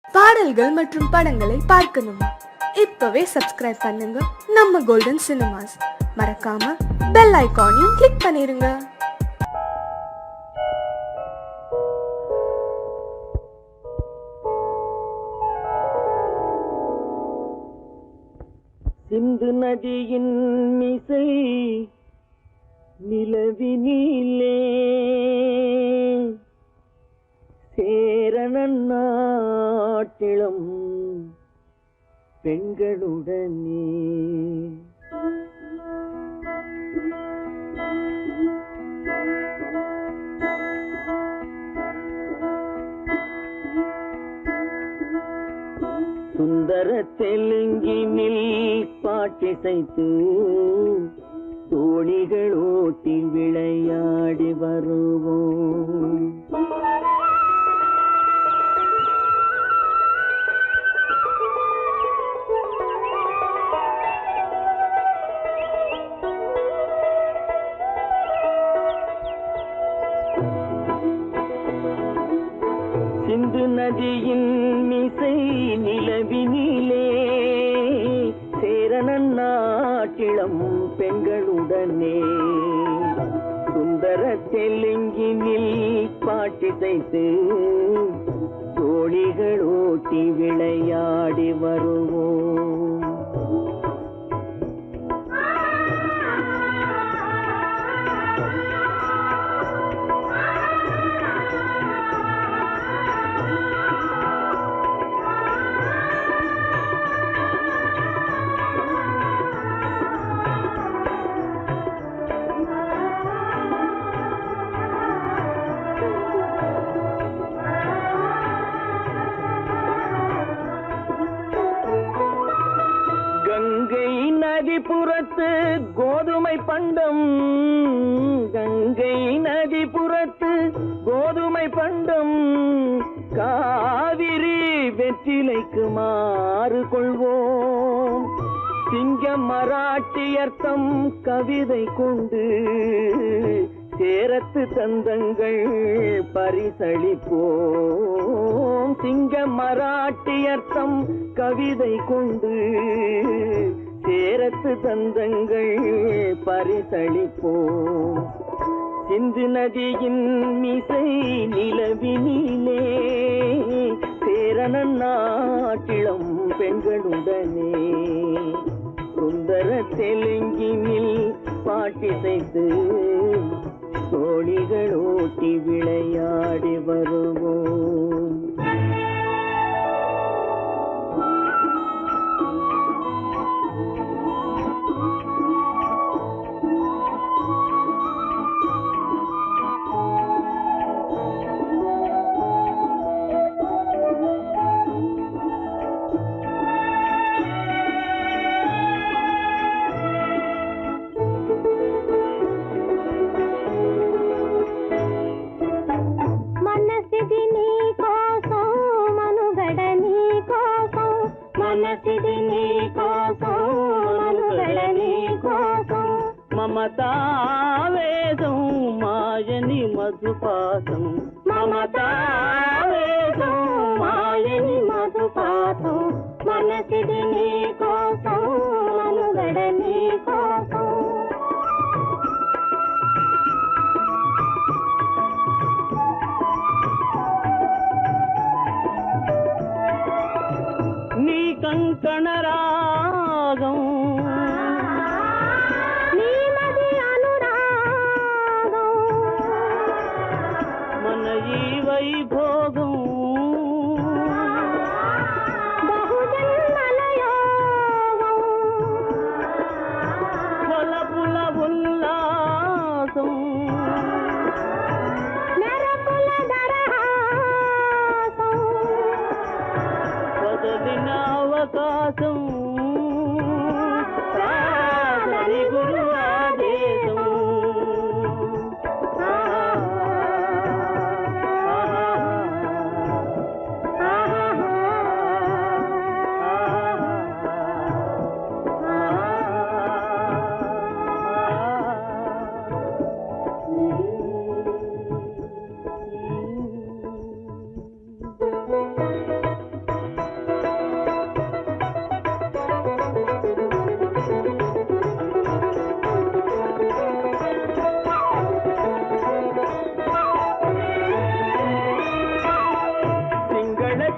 பாடல்கள் மற்றும் படங்களை பார்க்கணுமா? இப்பவே சப்ஸ்கிரைப் பண்ணுங்க நம்ம கோல்டன் சினிமாஸ். மறக்காம பெல் ஐகானையும் கிளிக் பண்ணிருங்க. சிந்து நதியின் மிசை நிலவினிலே சேரணன் நாட்டிலும் பெண்களுடனே சுந்தர தெலுங்கினில் பாட்டிசைத்து தோணிகள் ஓட்டி விளையாடி வருவோம். சிந்து நதியின் மிசை நிலவினிலே சேரணன் நாட்டிளம் பெண்களுடனே சுந்தர தெலுங்கினில் பாட்டிசைத்து தோணிகள் ஓட்டி விளையாடி வருவோம். கங்கை நதிபுறத்து கோதுமை பண்டம், கங்கை நதிபுறத்து கோதுமை பண்டம், காவிரி வெற்றிலைக்கு மாறு கொள்வோம். சிங்க மராட்டியர்த்தம் கவிதை கொண்டு சேரத்து தந்தங்கள் பரிசளிப்போம். சிங்க மராட்டியர்த்தம் கவிதை கொண்டு சேரத்து தந்தங்கள் பரிசளிப்போம். சிந்து நதியின் மிசை நிலவினிலே சேரணன் நாட்டிளம் பெண்களுடனே சுந்தர தெலுங்கினில் பாட்டிசைத்து தோணிகள் ஓட்டி விளையாடி வருவோம். మనసిది నీ కోసం మనుగడ నీ కోసం మమతావేదం మాయని మధుపాసం, మమతావేదం మాయని మధుపాసం. మనసిది నీ కోసం మనుగడ నీ కోసం. నీ కంకణ రాగం నీమది అనురాగం మన ఈ వైభోగం బహుజన్మల యోగం వలపుల ఉల్లాసం మెరపుల దరహాసం వదలిన అవకాశం సాధని గురు ఆదేశం.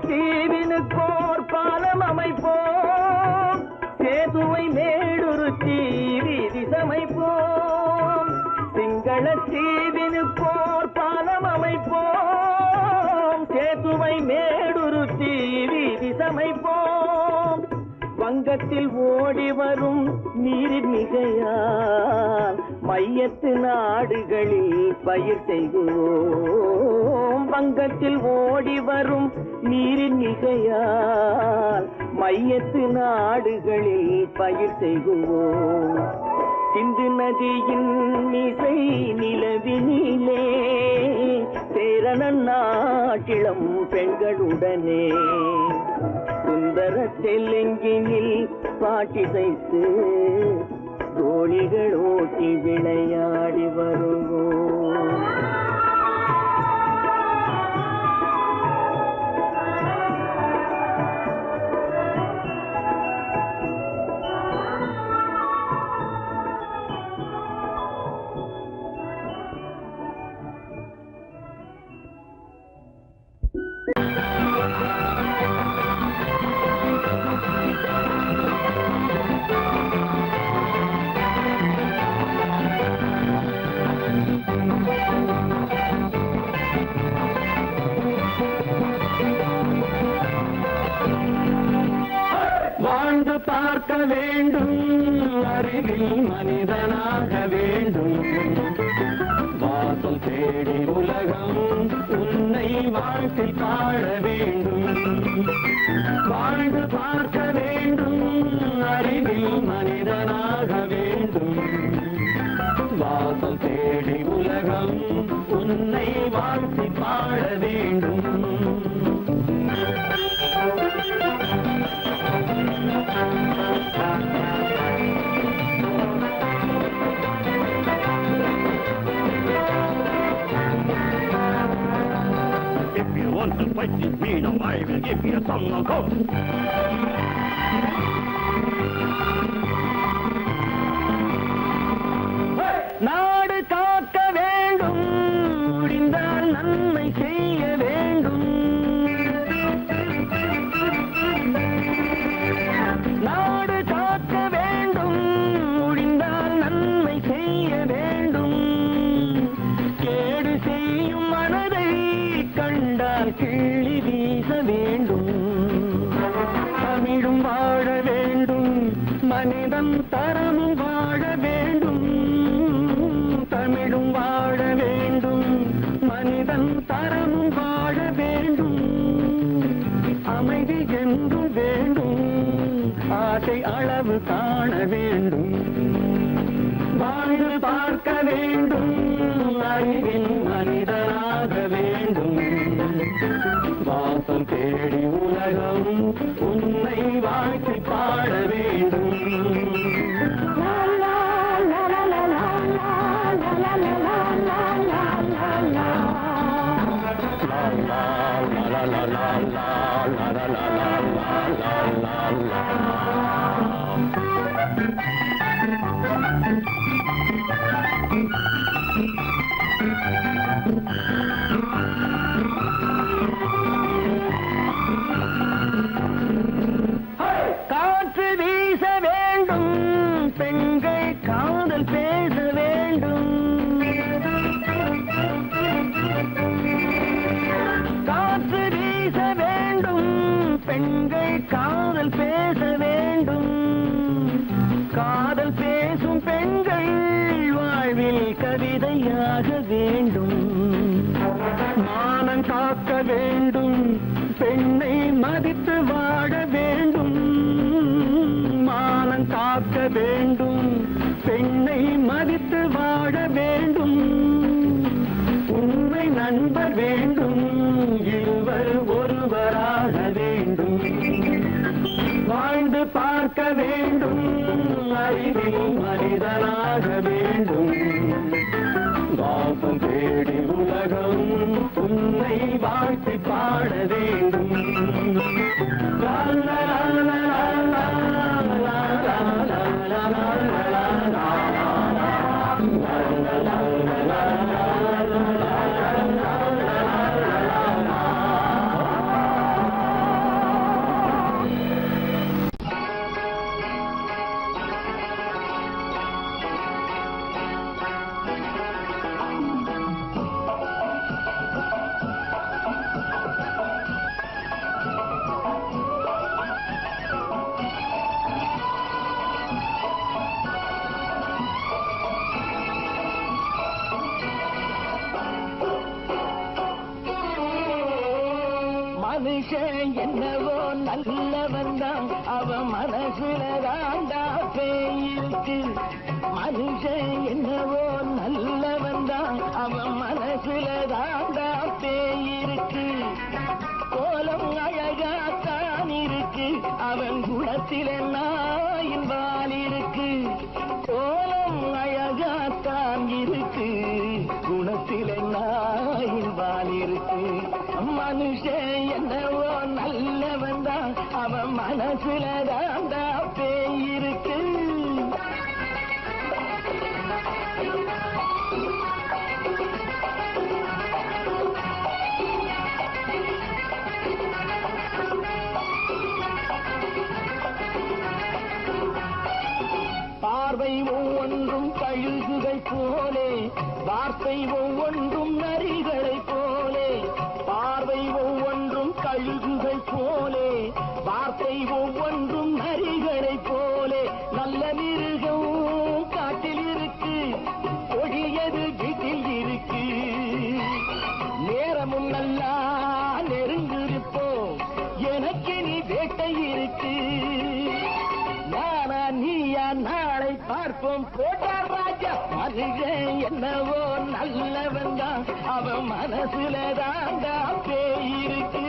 தீவினுக்கோர் பாலம் அமைப்போம், சேதுவை மேடுருத்தி வீதி சமைப்போம். சிங்கள தீவினுக்கோர் பாலம் அமைப்போம், சேதுவை மேடுருத்தி வீதி சமைப்போம். வங்கத்தில் ஓடி வரும் நீரின் மிகையால் மையத்து நாடுகளில் பயிர் செய்கிறோம். வங்கத்தில் ஓடி வரும் நீரின் மிகையால் மையத்து நாடுகளில் பயிர் செய்கிறோம். சிந்து நதியின் மிசை நிலவினிலே சேரணன் நாட்டிளம் பெண்களுடனே சுந்தர தெலுங்கினில் பாட்டிசைத்து தோழிகள் ஓட்டி விளையாடி வருவோம். வாழ்ந்து பார்க்க வேண்டும், அறிவில் மனிதனாக வேண்டும். வாசல் தேடி உலகம் உன்னை வாழ்க்கை பாட வேண்டும். வாழ்ந்து பார்க்க வேண்டும், அறிவில் மனிதனாக வேண்டும். வாசல் தேடி உலகம் உன்னை வாழ்க்கை பாட வேண்டும். If you want to fight with me, now I will give you some of hope. நாடு காக்க வேண்டும், முடிந்தால் நன்மை செய்ய வேண்டும். நாடு காக்க வேண்டும், முடிந்தால் நன்மை செய்ய வேண்டும். கேடு செய்யும் மனதை கண்டால் கிள்ளி வீச வேண்டும். தமிழும் வாழ வேண்டும், மனிதன் தரமும் வாழ வேண்டும். தமிழும் வாழ வேண்டும், மனிதன் தரமும் வாழ வேண்டும். அமைதி என்றும் வேண்டும், ஆசை அளவு காண வேண்டும். வாழ்ந்து பார்க்க வேண்டும், அறிவில் மனிதனாக வேண்டும். வாசம் தேடி உலகம் உன்னை வாழ்க்கை பாட வேண்டும். காற்று வீச வேண்டும், பெண்கள் காதல் பேச வேண்டும். காற்று வீச வேண்டும், பெண்கள் காதல் பேச வேண்டும். காதல் பேசும் பெண்கள் வாழ்வில் கவிதையாக வேண்டும். மானம் காக்க வேண்டும், பெண்ணை மதித்து வாழ வேண்டும். மானம் காக்க வேண்டும், பெண்ணை மதித்து வாழ வேண்டும். உண்மை நண்பர் வேண்டும், இருவர் ஒருவராக வேண்டும். வாழ்ந்து பார்க்க வேண்டும், அறிவில் மனிதனாக வேண்டும். வாசம் தேடி உலகம் உன்னை வாழ்த்தி பாட வேண்டும். லா லா லா லா லா லா லா லா லா லா. என்னவோ நல்லவன் தான் அவன் மனசுல தாண்டா பேயிருக்கு. மனுஷன் என்னவோ நல்லவன் தான் அவன் மனசுல தாண்டா பேயிருக்கு. கோலம் அழகாத்தான் இருக்கு அவன் குணத்தில நாயின் வால் இருக்கு. கோலம் அழகாத்தான் இருக்கு குணத்தில நாயின் வால் இருக்கு. மனுஷன் என்னவோ நல்லவன் தான் அவன் மனசுல தாண்டா பேயிருக்கு. பார்வை ஒவ்வொன்றும் கழுகுகள் போலே வார்த்தை ஒவ்வொன்றும் நரிகளை போலே. பார்வை ஒவ்வொன்றும் கழுகுகள் போலே வார்த்தை ஒவ்வொன்றும் நரிகளை போலே. நல்ல மிருகம் காட்டில் இருக்கு கொடியது வீட்டில் இருக்கு. நேரமும் நல்லா நெருங்கிருப்போம் எனக்கு நீ வேட்டை இருக்கு. நானா நீயா நாளை பார்ப்போம் போட்டார் ராஜா. மனுஷன் என்னவோ நல்லவன் தான் அவன் மனசுல தாண்டா பேயிருக்கு.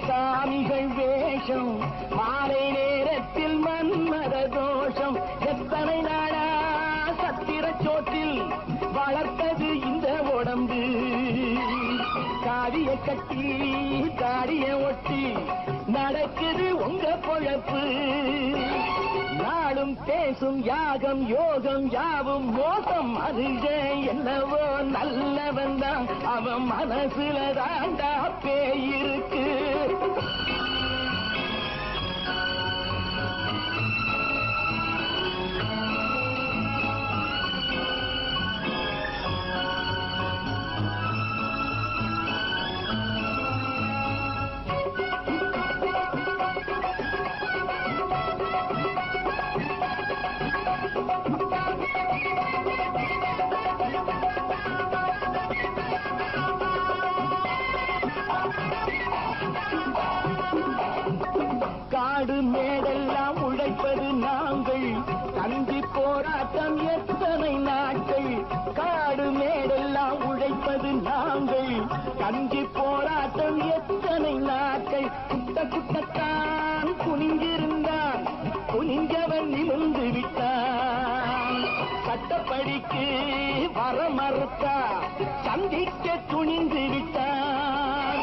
சாமிகள் வேஷம் மாலை நேரத்தில் மன்மத தோஷம். எத்தனை நாளா சத்திர சோட்டில் வளர்த்தது இந்த உடம்பு. காவிய கட்டி காரிய ஒட்டி நடக்குது உங்க பொழப்பு. நாளும் பேசும் யாகம் யோகம் யாவும் மோசம். மனுஷன் என்னவோ நல்லவன் தான் அவன் மனசுல தாண்டா பேயிருக்கு. காடு மேடெல்லாம் உழைப்பது நாங்கள் கஞ்சி போராட்டம் எத்தனை நாட்கள். காடு மேடெல்லாம் உழைப்பது நாங்கள் கஞ்சி போராட்டம் எத்தனை நாட்கள். குட்ட குட்டத்தான் குனிஞ்சிருந்தான் குனிஞ்சவன் நிமிர்ந்து விட்டான். சட்டப்படிக்கு வர மறுத்தா சந்திக்க துணிந்து விட்டான்.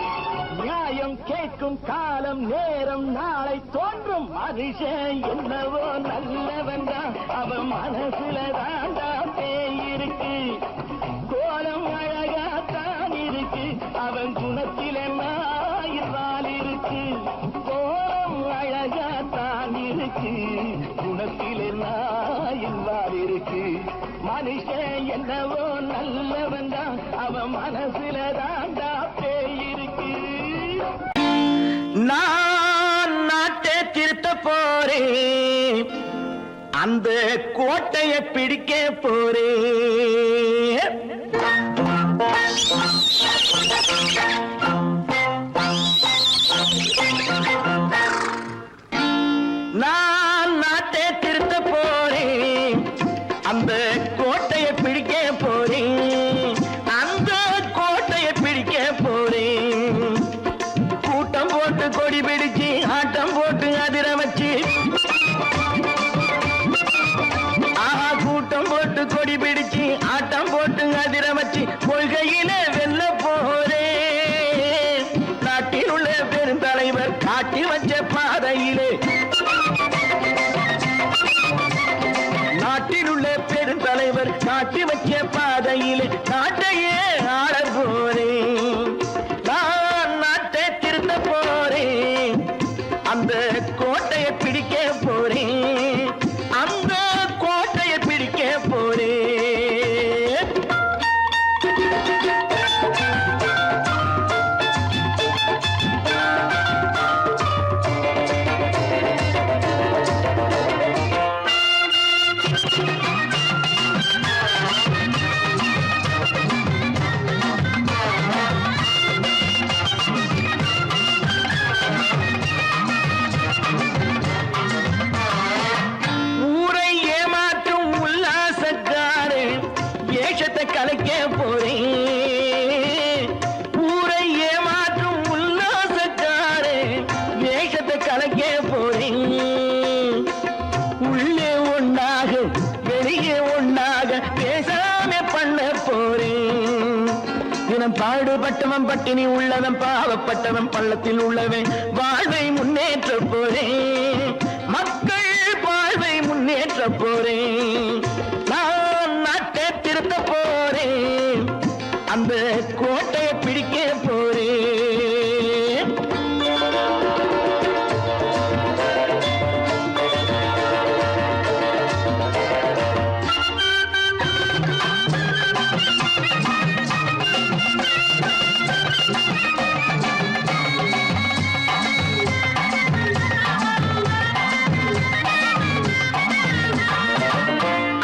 நியாயம் கேட்கும் காலம் நேரம் நாளை தோன்றும். மனுஷன் என்னவோ நல்லவன் தான் அவன் மனசுல தாண்டா பேயிருக்கு. கோலம் அழகாத்தான் இருக்கு அவன் குணத்தில நாயில் இருக்கு. கோலம் அழகாத்தான் இருக்கு குணத்தில நாயில் இருக்கு. மனுஷன் என்னவோ நல்லவன் தான் அவன் மனசுல தாண்டா பேயிருக்கு. நான் நாட்டை திருத்த போறேன் அந்த கோட்டையை பிடிக்க போறேன். நான் நாட்டை திருத்த போறேன் அந்த கோட்டையை பிடிக்க போறேன். அந்த கோட்டையை பிடிக்க போறேன். கூட்டம் போட்டு கொடி பிடிச்சு ஆட்டம் போட்டு அதிர வச்சு கூட்டம் போட்டு கொடி பிடிச்சு ஆட்டம் போட்டு அதிர வச்சு கொள்கையில வெல்ல போறேன். நாட்டில் உள்ள பெருந்தலைவர் காட்டி வச்ச பாதையிலே நாட்டில் உள்ள பெருந்தலைவர் காட்டி வச்ச பாதை பாதையிலே நாட்டையே ஆள போறேன். நான் நாட்டை திருத்த போறேன். அந்த கோட்டையை பிடிக்க போறேன். அந்த கோட்டையை பிடிக்க போறேன். ஊரை ஏமாற்றும் உல்லாசக்காரன் ஏஷத்தை கலைக்க போறேன். ஊரை ஏமாற்றும் உல்லாசக்காரன் ஏஷத்தை கலைக்க போறேன். உள்ளே ஒண்ணாக வெளியே ஒண்ணாக பேசாம பண்ண போறேன். தினம் பாடுபட்டவன் பட்டினி உள்ளவன் பாவப்பட்டவன் பள்ளத்தில் உள்ளவன் வாழ்வை முன்னேற்ற போறேன். மக்கள் வாழ்வை முன்னேற்ற போறேன். நான் நாட்டை திருத்த போறேன். அந்த கோட்டையை பிடிக்க போறேன்.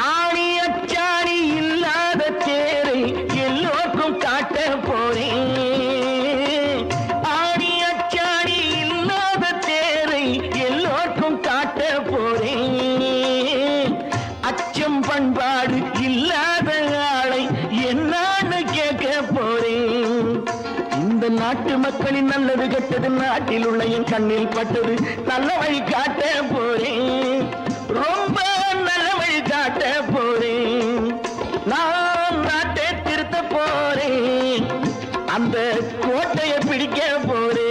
ஆணி அச்சாணி இல்லாத தேரை எல்லோருக்கும் காட்ட போறேன். ஆணி அச்சாணி இல்லாத தேரை எல்லோருக்கும் காட்ட போறேன். அச்சம் பண்பாடு இல்லாத ஆளை என்னான்னு கேட்க போறேன். இந்த நாட்டு மக்களின் நல்லது கெட்டது நாட்டில் உள்ள என் கண்ணில் பட்டது நல்ல வழி காட்ட போறேன். ரொம்ப நல்ல வழி காட்ட போறேன். நான் நாட்டை திருத்த போறேன். அந்த கோட்டையை பிடிக்க போறேன்.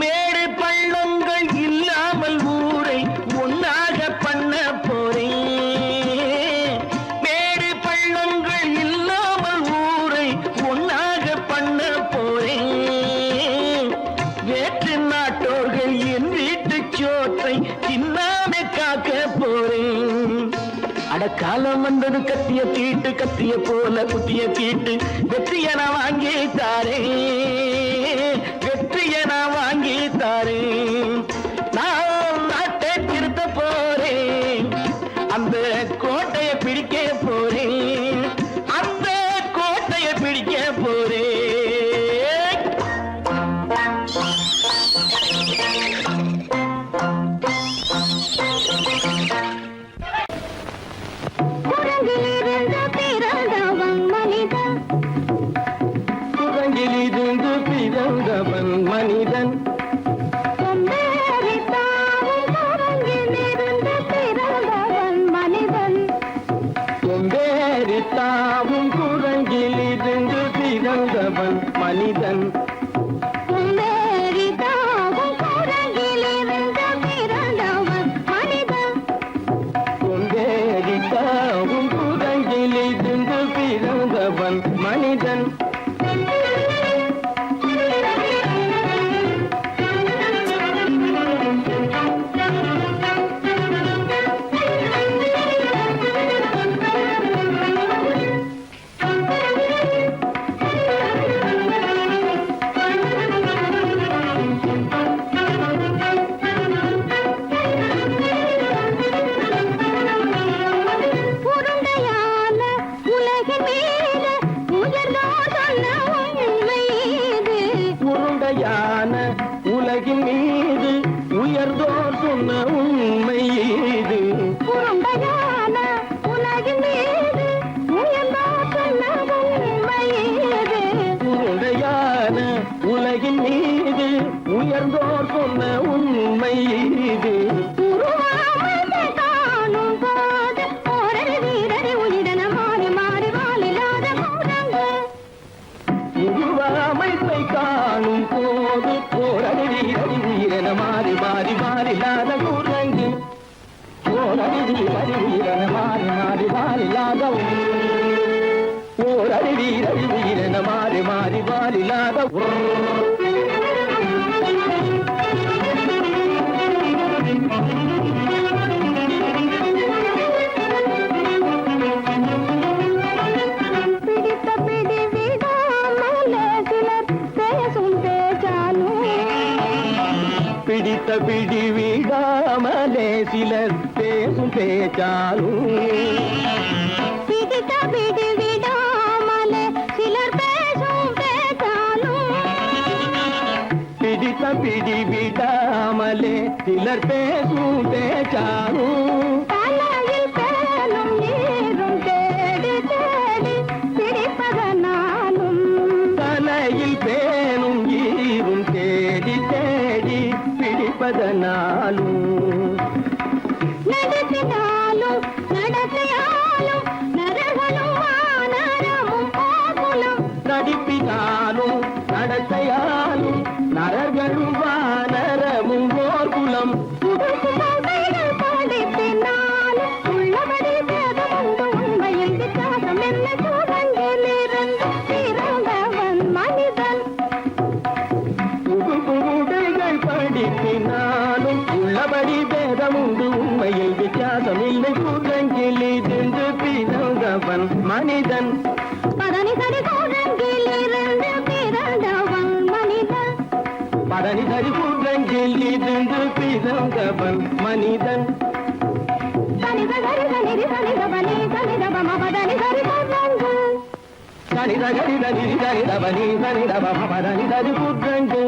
மேடு பள்ளங்கள் இல்லாமல் ஊரை ஒன்னாக பண்ண போறேன். மேடு பள்ளங்கள் இல்லாமல் ஊரை ஒன்னாக பண்ண போறேன். வேற்று நாட்டோர்கள் என் வீட்டு சோற்றை தின்னாம காக்க போறேன். அடக்காலம் வந்தது கத்திய தீட்டு கத்திய போல குத்திய தீட்டு வெற்றிய நான் வாங்கி தாரேன். வெற்றிய நான் வாங்கி தாரேன். நான் நாட்டை திருத்த போறேன். அந்த கோட்டையை பிடிக்க போறேன். அந்த கோட்டையை பிடிக்க போறேன். குரங்கிலிருந்து பிறந்தவன் மனிதன். குரங்கிலிருந்து பிறந்தவன் மனிதன். கொம்பேறித்தாவும் குரங்கிலிருந்து பிறந்தவன் மனிதன். கொம்பேறித்தாவும் குரங்கிலிருந்து பிறந்தவன் மனிதன். கொம்பேறித்தாவும் குரங்கிலிருந்து பிறந்தவன் மனிதன். கொம்பேறித்தாவும் குரங்கிலிருந்து பிறந்தவன் மனிதன். உருண்டையான உலகின் மீது உயர்ந்தோர் சொன்ன உண்மை இது. உருண்டையான உலகின் மீது உயர்ந்தோர் சொன்ன உண்மை இது. உருண்டையான உலகின் மீது உயர்ந்தோர் சொன்ன உண்மை இது. உருண்டையான உலகின் மீது உயர்ந்தோர் சொன்ன உண்மை இது. உருவாமத்தை காணும் போது ஓரடி வீரடி உயிரென மாறி மாறி வாலில்லாத கூடங்கு. உருவாமைப்பை காணும் போது போரடி வீரடி உயிரென மாறி மாறி மாறில்லாத குரங்கு. போரடி வீரடி உயிரென மாறி மாறி மாறில்லாத ஓரடி வீரடி உயிரென மாறி மாறி மாறில்லாத பிடித்த பிடி விடாமலே சிலர் பேசும் பேச்சாலும். பிடித்த பிடி விடாமலே சிலர் பேசும் பேச்சாலும். பிடித்த பிடி விடாமலே சிலர் பேசும் பேச்சாலும். பிடித்த பிடி விடாமலே சிலர் பேசும் பேச்சாலும். தலையில் பேனும் நீரும் தேடி தேடி பிடிப்பதனாலும். தலையில் பேணும் ஈரும் தேடி தேடி பிடிப்பதனாலும். நடத்தினாலும் நடத்தையாலும் நரகளும் வானரமும் போகுலும். நடிப்பினாலும் நடத்தையாலும் நரர்களும் வானரமும் ஓர்குலம். புதுசு கதைகள் படிப்பினாலும் உள்ளபடி பேதமுண்டு உண்மையில் வித்தியாசம் என்ன சூழங்கிலிருந்து பிறந்தவன் மனிதன். புதுகள் படிப்பினாலும் உள்ளபடி பேதமுண்டு உண்மையில் வித்தியாசம் இல்லை. கூட்டங்கிலிருந்து பிறந்தவன் மனிதன். பதனி சரி சூழங்கிலிருந்து பிறந்தவன் மனிதன். பதனி சரி கூட்டங்கிலிருந்து பிறந்தவன் மனிதன். சனித கரித நிதி சனித பனி சனித பம பதனி சரி சூழங்கு. சனித கரித நிதி சனித பனி சனித பம பதனி சரி கூட்டங்கு.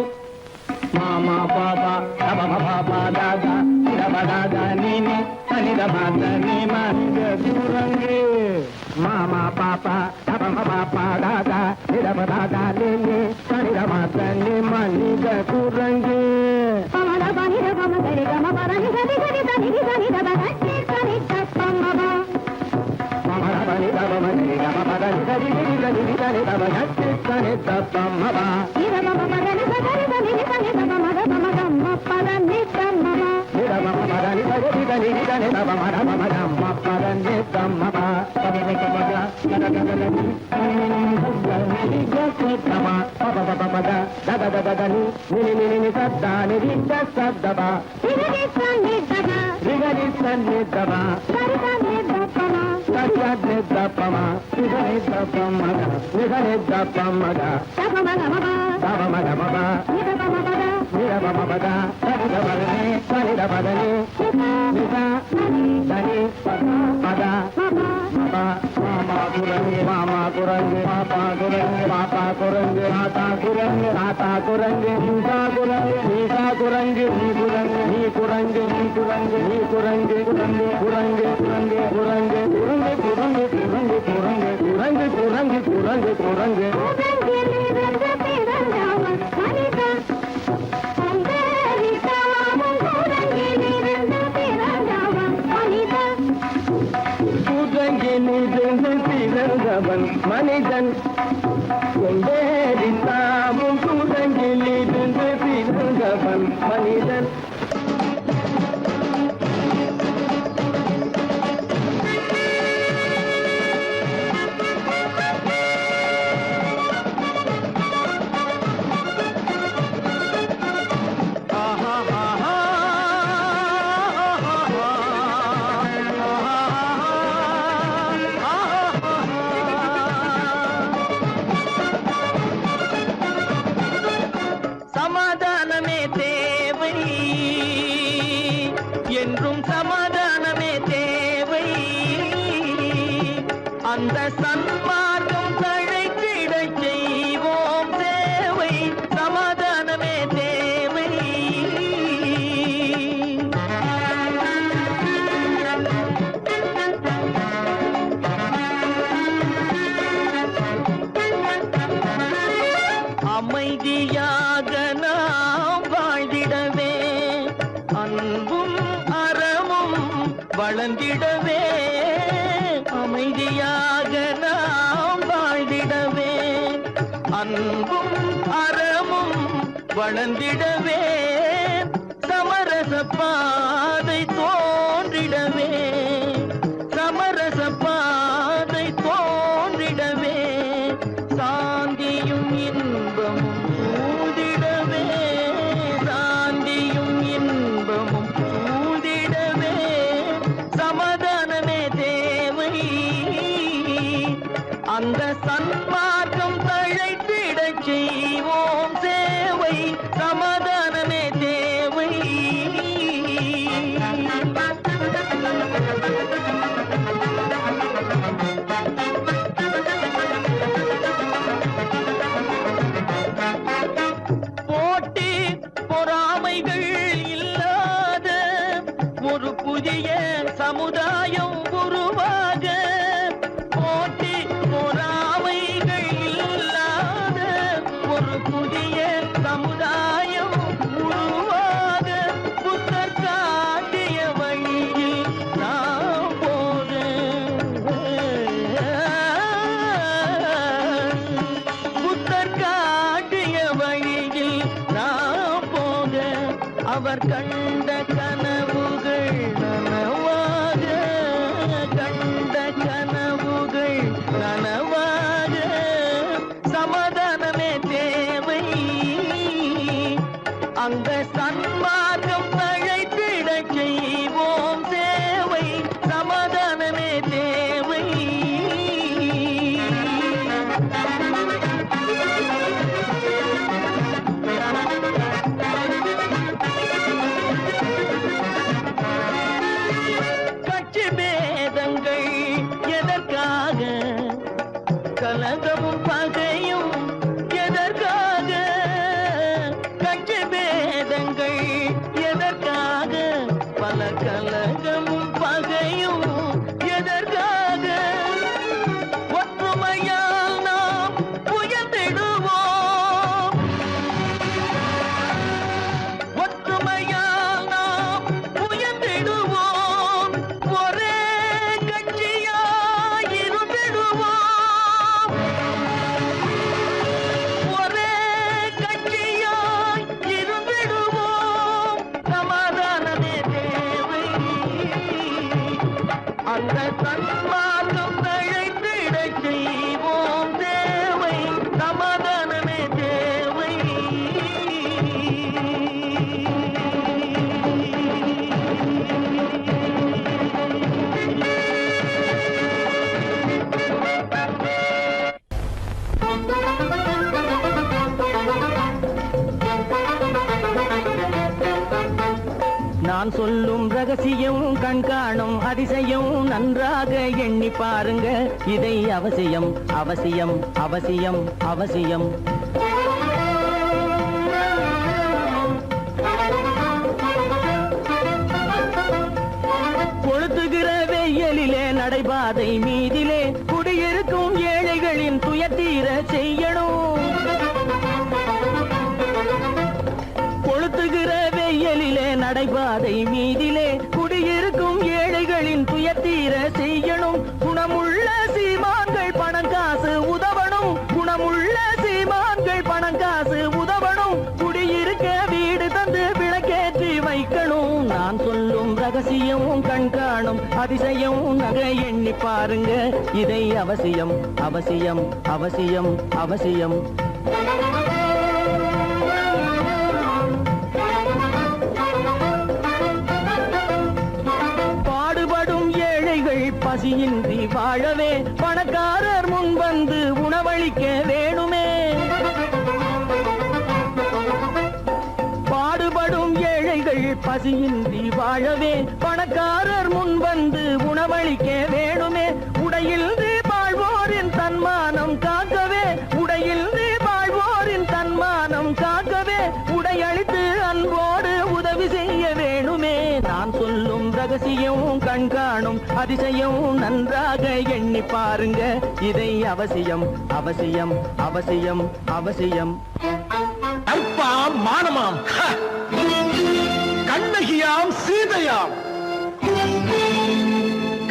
மாமா பாபா தப பாபா தாதா சிதப தாதா நீனி சனித மாத நீ மனித குரங்கு. மாமா பாப்பா தப பாப்பா தாதா சிதப தாதா நீனி சனித மாத நீ மனித குரங்கு. பமத பனித பம சரி கம பதனி சரி சரி சனித சனித பகட்டி சனித பம்மப. மமர பனி தப மனி தப பதனி சரி சரி சரி சரி தப கட்டி சனித பம்மபா. இத பம பதனி சரி சரி சனித பமத பம கம்ம பதனி கம்மப. நிரமம பதனி சரி சரி சரி தப மர மம கம்ம பதனி கம்மபா. பதனி கம்மபா நரகலனி நினி கசதமா பப பப பத தத தத தனி நினி நினி சத்தா நிதி சத்தபா. இதி சனிதப ரிகரி சன்னிதபா சரி சனிதபம. சத்யத்னி தப்பமா நிகரி தப்பமக நிகரி தப்பமக தபம கமப தப மக மப இத பம பத நிரபம பத சனித பதனி சனித பதனி நித தனி பத மப மாமா குரங்கு மாமா குரங்கு பாப்பா குரங்கு பாப்பா குரங்கு ஆத்தா குரங்கு ஆத்தா குரங்கு நீசா குரங்கு நீசா குரங்கு நீ குரங்கு நீ குரங்கு நீ குரங்கு நீ குரங்கு குரங்கு குரங்கு குரங்கு குரங்கு குரங்கு குரங்கு குரங்கு குரங்கு குரங்கு குரங்கு குரங்கு. கூட்டங்கிலிருந்து பிறந்தவன் மனிதன். கொண்டேறித்தாமும் கூட்டங்கிலிருந்து பிறந்தவன் மனிதன். கூட்டங்கிலிருந்து பிறந்தவன் மனிதன். கொண்டேறித்தாமும் கூட்டங்கிலிருந்து பிறந்தவன் மனிதன். சமாதானமே தேவை என்றும் சமாதானமே தேவை. அந்த சன்மார்க்கம் தழைத்திட செய்வோம் சேவை. சமாதானமே தேவை. அமைதியாக வளர்ந்திடவே சமரச பாதை தோன்றிடவே சமரச பாதை தோன்றிடவே சாந்தியும் இன்பமும் சூழ்ந்திடவே சாந்தியும் இன்பமும் சூழ்ந்திடவே சமாதானமே தேவை அந்த சன்மார்க்கம் தழைத்திடச் செய்வோம் சேவை சமாதானமே தேவை போட்டி பொறாமைகள் இல்லாத ஒரு புதிய சமுதாயம் உருவாக போட்டி பொறாமைகள் இல்லாத ஒரு புதிய சமுதாயம் உருவாக புத்தர் காட்டிய வழியில் நாம் போக புத்தர் காட்டிய வழியில் நாம் போக அவர் கண்ட கனவுகள் நனவாக கண்ட கனவுகள் நனவாக சமாதானமே தேவை அந்த சன்மார்க்கம் தழைத்திடச் செய்வோம் சேவை சமாதானமே தேவை கட்சி பேதங்கள் எதற்காக கலகமும் பகையும் எதற்காக கட்சி பேதங்கள் எதற்காக பல கலகமும் பகையும் எதற்காக ஒற்றுமையால் நாம் உயர்ந்திடுவோம் ஒற்றுமையால் நாம் உயர்ந்திடுவோம் ஒரே கட்சியாய் இருந்திடுவோம் ஒரே கட்சியாய் இருந்திடுவோம் சமாதானமே தேவை அந்த சன்மார்க்கம் தழைத்திடச் செய்வோம் தேவை சமாதானமே தேவை நான் சொல்லும் ரகசியம் கண்காணும் அதிசயம் நன்றாக எண்ணி பாருங்க இதை அவசியம் அவசியம் அவசியம் அவசியம் கொளுத்துகிற வெயிலிலே நடைபாதை மீதிலே குடியிருக்கும் ஏழைகளின் துயத்தீர செய்யணும் கொளுத்துகிற வெயிலிலே நடைபாதை மீதிலே குடியிருக்கும் ஏழைகளின் துயத்தீர செய்யணும் குணமுள்ள சீமான்கள் பணம் காசு உதவணும் குணமுள்ள சீமான்கள் பணம் காசு உதவணும் குடியிருக்க வீடு தந்து விளக்கேற்றி வைக்கணும் நான் சொல்லும் ரகசியம் கண்காணும் அதிசயம் நகை எண்ணி பாருங்க இதை அவசியம் அவசியம் அவசியம் அவசியம் பசியின்றி வாழவே பணக்காரர் முன் வந்து உணவளிக்க வேணுமே பாடுபடும் ஏழைகள் பசியின்றி வாழவே பணக்காரர் முன் வந்து உணவளிக்க வேணுமே உடையில் வாழ்வோரின் தன்மானம் காக்கவே உடையில் வாழ்வோரின் தன்மானம் காக்கவே உடையளித்து அன்போடு உதவி செய்ய வேணுமே நான் சொல்லும் ரகசியம் கண்காணும் அதிசயம் நன்றாக எண்ணி பாருங்க இதை அவசியம் அவசியம் அவசியம் அவசியம் கற்பாம் மானமாம் கண்ணகியாம் சீதையாம்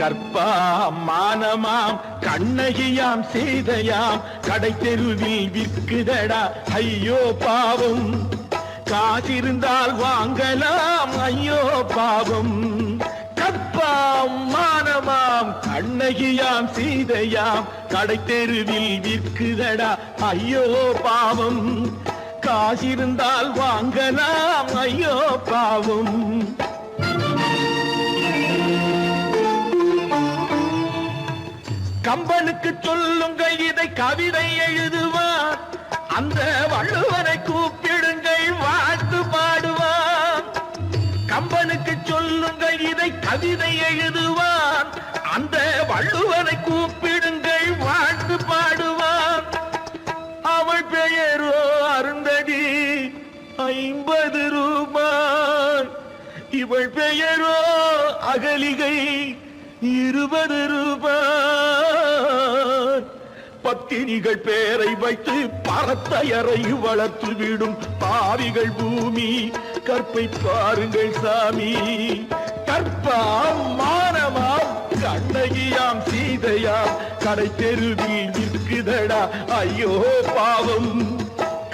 கற்பாம் மானமாம் கண்ணகியாம் சீதையாம் கடை தெருவில் விற்குதடா ஐயோ பாவம் காசிருந்தால் வாங்கலாம் ஐயோ பாவம். கற்பாம் மானமாம் கண்ணகியாம் சீதையாம் கடை தெருவில் விற்குதடா ஐயோ பாவம். காசிருந்தால் வாங்கலாம் ஐயோ பாவம். கம்பனுக்கு சொல்லுங்கள் இதை கவிதை எழுதுவார். அந்த வள்ளுவரை கூப்பிடுங்கள் வாழ்த்து பாடுவார். கம்பனுக்கு சொல்லுங்கள் இதை கவிதை எழுதுவார். அந்த வள்ளுவரை கூப்பிடுங்கள் வாழ்த்து பாடுவார். அவள் பெயரோ அருந்ததி 50 ரூபாய். இவள் பெயரோ அகலிகை 20 ரூபாய். பத்தினிகள் பேரை வைத்து பரத்தையரை வளர்த்து விடும் பாவிகள் பூமி. கற்பை பாருங்கள் சாமி. கற்பாம் மானமாம் கண்ணகியாம் சீதையாம் கடை தெருவில் விற்குதடா ஐயோ பாவம்.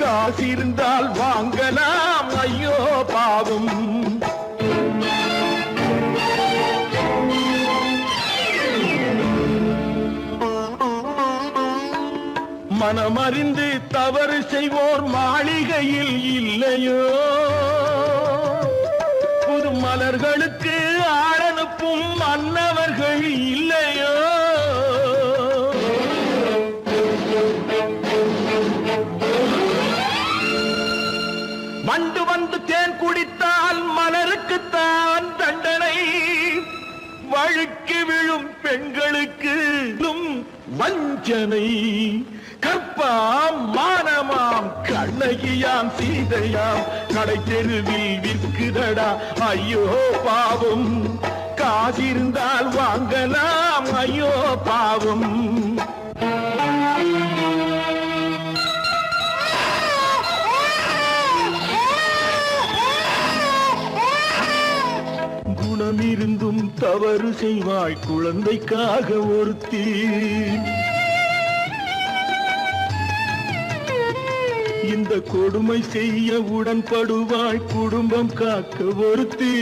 காசிருந்தால் வாங்கலாம் ஐயோ பாவம். மனமறிந்து தவறு செய்வோர் மாளிகையில் இல்லையோ. புது மலர்களுக்கு ஆளனுப்பும் மன்னவர்கள் இல்லையோ. வண்டு வந்து தேன் குடித்தால் மலருக்குத்தான் தண்டனை. வழுக்கி விழும் பெண்களுக்கு வஞ்சனை. கற்பாம் மானமாம் கண்ணகியாம் சீதையாம் கடை தெருவில் விற்குதடா ஐயோ பாவம். காசிருந்தால் வாங்கலாம் ஐயோ பாவம். குணமிருந்தும் தவறு செய்வாய் குழந்தைக்காக ஒருத்தி. இந்த கொடுமை செய்ய உடன்படுவாய் குடும்பம் காக்க ஒருத்தி.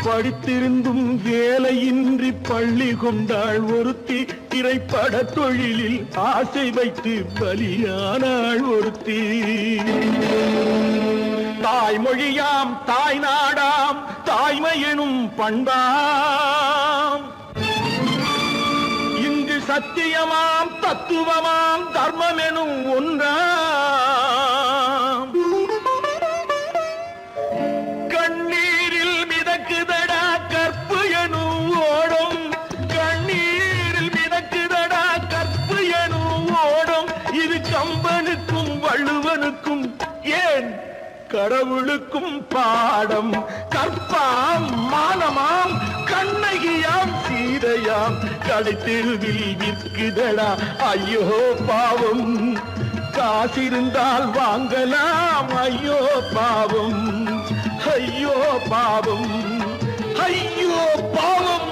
படித்திருந்தும் வேலையின்றி பள்ளி கொண்டாள் ஒருத்தி. திரைப்பட தொழிலில் ஆசை வைத்து பலியானாள் ஒருத்தி. தாய்மொழியாம் தாய் நாடாம் தாய்மையெனும் பண்பாம். இங்கு சத்தியமாம் தத்துவமாம் தர்மம் எனும் ஒன்றாம். கண்ணீரில் மிதக்குதடா கற்பு எனும் ஓடும். கண்ணீரில் மிதக்குதடா கற்பு எனும் ஓடும். இது கம்பனுக்கும் வள்ளுவனுக்கும் ஏன் கடவுளுக்கும் பாடம். கற்பாம் மானமாம் கண்ணகியாம் சீதையாம் கடை தெருவில் விற்குதடா ஐயோ பாவம். காசிருந்தால் வாங்கலாம் ஐயோ பாவம். ஐயோ பாவம். ஐயோ பாவம்.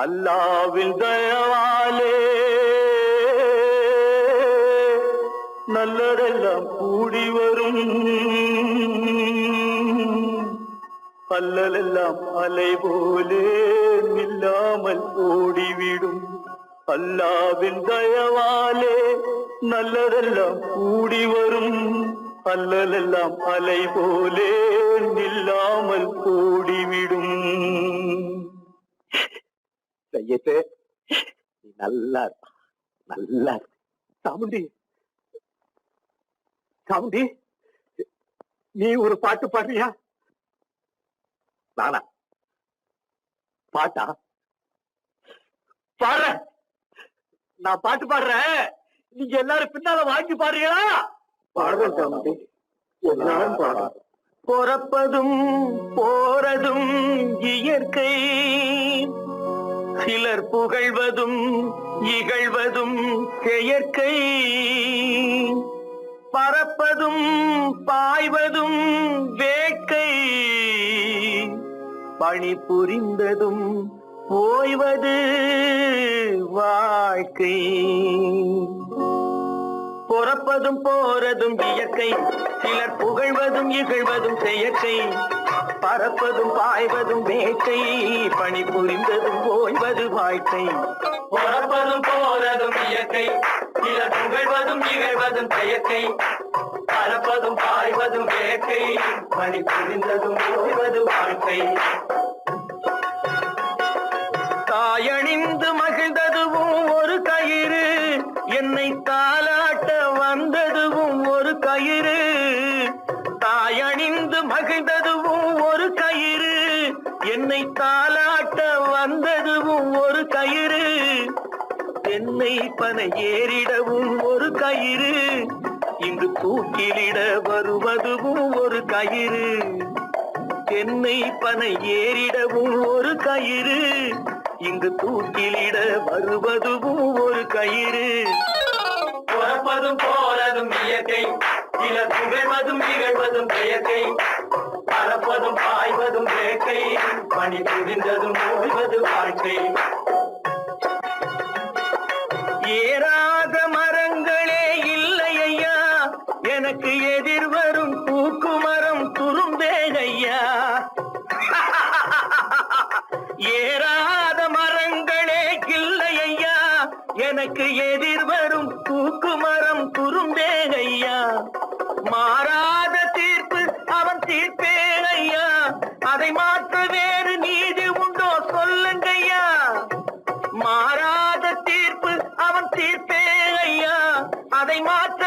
அல்லாவின் தயவாலே நல்லதெல்லாம் கூடி வரும். அல்லலெல்லாம் அலை போலே நில்லாமல் ஓடிவிடும். அல்லாவின் தயவாலே நல்லதெல்லாம் கூடி வரும். அல்லலெல்லாம் அலை போலே நில்லாமல் ஓடிவிடும். செய்யத்தே நல்லா நல்லா சாமுண்டி சாமுண்டி நீ ஒரு பாட்டு பாடுறியா? நானா பாட்டா பாடுற? நான் பாட்டு பாடுறேன், நீங்க எல்லாரும் பின்னால வாங்கி பாடுறீங்களா? பாடுறேன் சாமுண்டி, எல்லாரும் பாடுற. பிறப்பதும் போறதும் இயற்கை, சிலர் புகழ்வதும் இகழ்வதும் செயற்கை. பாய்வதும் வேட்கை பணி புரிந்ததும் ஓய்வது வாழ்க்கை பொறப்பதும் போறதும் இயற்கை சிலர் புகழ்வதும் இகழ்வதும் செயற்கை பறப்பதும் பாய்வதும் வேட்கை பணி புரிந்ததும் ஓய்வது வாழ்க்கை பொறப்பதும் போறதும் இயற்கை சிலர் புகழ்வதும் இகழ்வதும் செயற்கை பறப்பதும் பாய்வதும் வேட்கை பணி புரிந்ததும் ஓய்வது வாழ்க்கை தாயணிந்து மகிழ்ந்ததுவும் ஒரு கயிறு என்னை தாலாட்ட வந்ததுவும் ஒரு கயிறு தாயணிந்து மகிழ்ந்ததுவும் ஒரு கயிறு என்னை தாலாட்ட வந்ததுவும் ஒரு கயிறு என்னை பனை ஏறிடவும் ஒரு கயிறு இங்கு தூக்கிலிட வருவதுவும் ஒரு கயிறு தென்னை பனை ஏறிடவும் ஒரு கயிறு இங்கு தூக்கிலிட வருவதுவும் ஒரு கயிறு பொறப்பதும் போறதும் இயற்கை சிலர் புகழ்வதும் இகழ்வதும் செயற்கை பறப்பதும் பாய்வதும் வேட்கை பணி புரிந்ததும் ஓய்வது வாழ்க்கை ஏறாத மரங்களே இல்லை ஐயா எனக்கு எதிர் வரும் பூக்குமரம் துரும்பே ஐயா ஏறாத மரங்களே இல்லை ஐயா எனக்கு எதிர் வரும் பூக்குமரம் துரும்பே ஐயா மாறாத தீர்ப்பு அவன் தீர்ப்பே ஐயா அதை மாற்ற வேறு நீதி உண்டோ சொல்லுங்கய்யா மாறாத தீர்ப்பு அவன் தீர்ப்பே ஐயா அதை மாற்ற